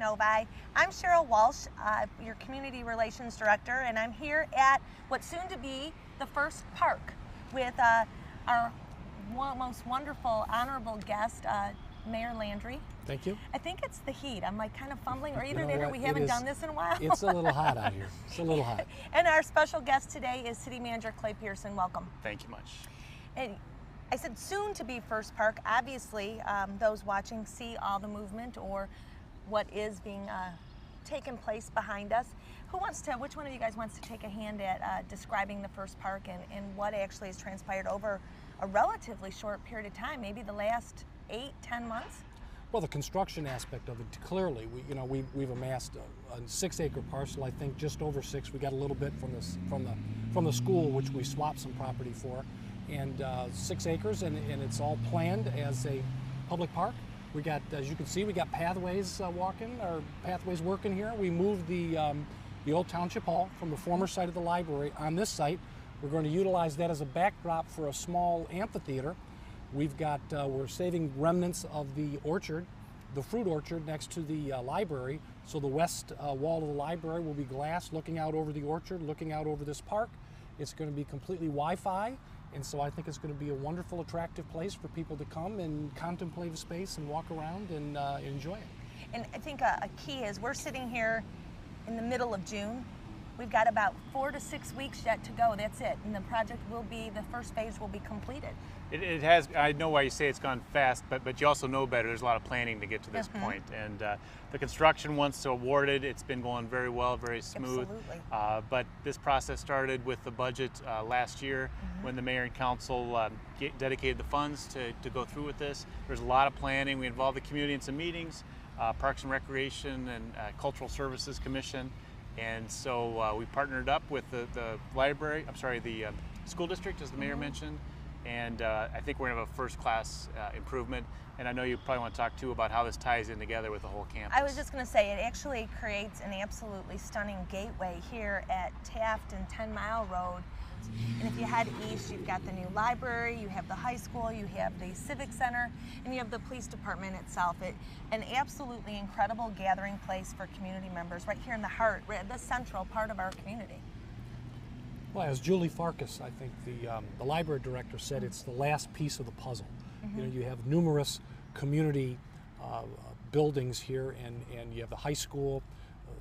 Novi. I'm Cheryl Walsh, your Community Relations Director, and I'm here at what's soon to be the first park with our most wonderful, honorable guest, Mayor Landry. Thank you. I think it's the heat. I'm like kind of fumbling, or either that or we haven't done this in a while. It's a little hot out here. It's a little hot. And our special guest today is City Manager Clay Pearson. Welcome. Thank you much. And I said soon to be first park. Obviously, those watching see all the movement or what is being taken place behind us. Which one of you guys wants to take a hand at describing the first park and what actually has transpired over a relatively short period of time, maybe the last 8-10 months? Well, the construction aspect of it, clearly, we've amassed a 6-acre parcel. I think just over 6. We got a little bit from the school, which we swapped some property for, and 6 acres, and it's all planned as a public park. We got, as you can see, we got pathways working here. We moved the old township hall from the former site of the library on this site. We're going to utilize that as a backdrop for a small amphitheater. We've got, we're saving remnants of the orchard, the fruit orchard next to the library. So the west wall of the library will be glass, looking out over the orchard, looking out over this park. It's going to be completely Wi-Fi, and so I think it's going to be a wonderful, attractive place for people to come and contemplate the space and walk around and enjoy it. And I think a key is we're sitting here in the middle of June. We've got about 4 to 6 weeks yet to go. That's it. And the project will be, the first phase will be completed. It has, I know why you say it's gone fast, but you also know better. There's a lot of planning to get to this point. And the construction, once awarded, it's been going very well, very smooth. Absolutely. But this process started with the budget last year when the mayor and council dedicated the funds to go through with this. There's a lot of planning. We involved the community in some meetings, Parks and Recreation and Cultural Services Commission. And so we partnered up with the library, the school district, as the mayor mentioned. And I think we're going to have a first-class improvement. And I know you probably want to talk too about how this ties in together with the whole campus. I was just going to say, it actually creates an absolutely stunning gateway here at Taft and 10 Mile Road. And if you head east, you've got the new library, you have the high school, you have the civic center, and you have the police department itself. An absolutely incredible gathering place for community members right here in the heart, the central part of our community. Well, as Julie Farkas, I think the library director said, it's the last piece of the puzzle. You know, you have numerous community buildings here, and you have the high school,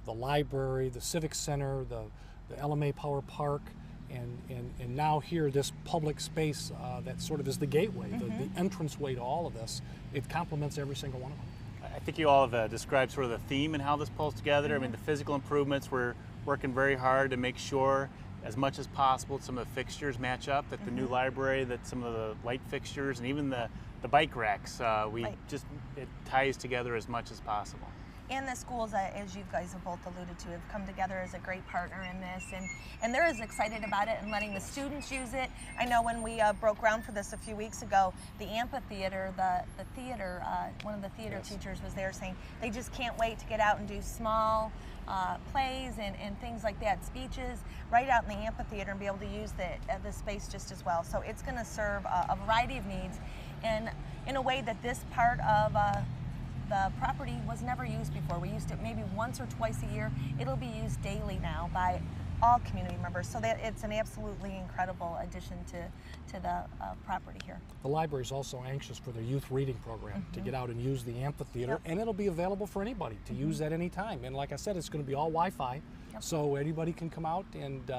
the library, the civic center, the LMA Power Park, and now here, this public space that sort of is the gateway, the entranceway to all of this. It complements every single one of them. I think you all have described sort of the theme and how this pulls together. I mean, the physical improvements, we're working very hard to make sure as much as possible some of the fixtures match up, that the new library, that some of the light fixtures, and even the bike racks, it ties together as much as possible. And the schools, as you guys have both alluded to, have come together as a great partner in this, and they're as excited about it and letting the students use it. I know when we broke ground for this a few weeks ago, the amphitheater, the theater, one of the theater teachers was there saying they just can't wait to get out and do small plays and things like that, speeches, right out in the amphitheater, and be able to use the space just as well. So it's going to serve a variety of needs, and in a way that this part of the property was never used before. We used it maybe once or twice a year. It'll be used daily now by all community members, so that it's an absolutely incredible addition to the property here. The library is also anxious for their youth reading program to get out and use the amphitheater, and it'll be available for anybody to use at any time. And like I said, it's going to be all Wi-Fi, so anybody can come out and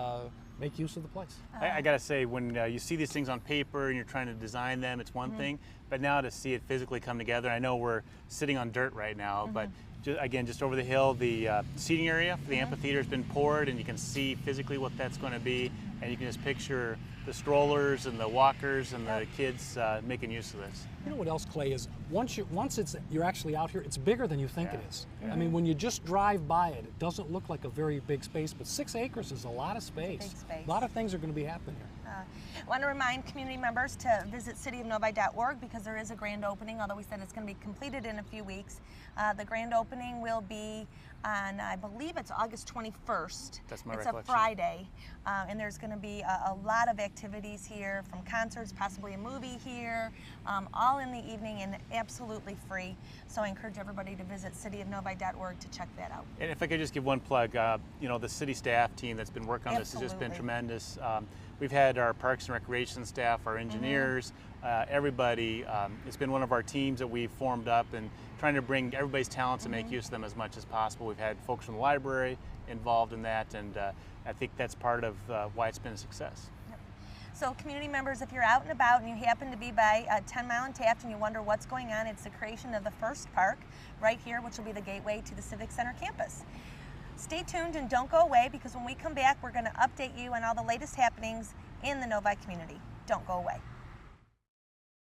make use of the place. I gotta say, when you see these things on paper and you're trying to design them, it's one thing, but now to see it physically come together, I know we're sitting on dirt right now, but just over the hill, the seating area for the amphitheater has been poured, and you can see physically what that's going to be, and you can just picture the strollers and the walkers and the kids making use of this. You know what else, Clay, is once you're actually out here, it's bigger than you think it is. I mean, when you just drive by it, it doesn't look like a very big space, but 6 acres is a lot of space. Big space. A lot of things are going to be happening here. I want to remind community members to visit cityofnovi.org because there is a grand opening, although we said it's going to be completed in a few weeks. The grand opening will be on, I believe it's August 21st. That's my It's recollection. a Friday, and there's going to be a lot of activities here, from concerts, possibly a movie here, all in the evening and absolutely free. So I encourage everybody to visit cityofnovi.org to check that out. And if I could just give one plug, you know, the city staff team that's been working on this has just been Absolutely. tremendous. We've had our Parks and Recreation staff, our engineers, everybody. It's been one of our teams that we've formed up and trying to bring everybody's talents and make use of them as much as possible. We've had folks from the library involved in that, and I think that's part of why it's been a success. So community members, if you're out and about and you happen to be by 10 Mile and Taft and you wonder what's going on, it's the creation of the first park right here, which will be the gateway to the Civic Center campus. Stay tuned and don't go away, because when we come back, we're going to update you on all the latest happenings in the Novi community. Don't go away.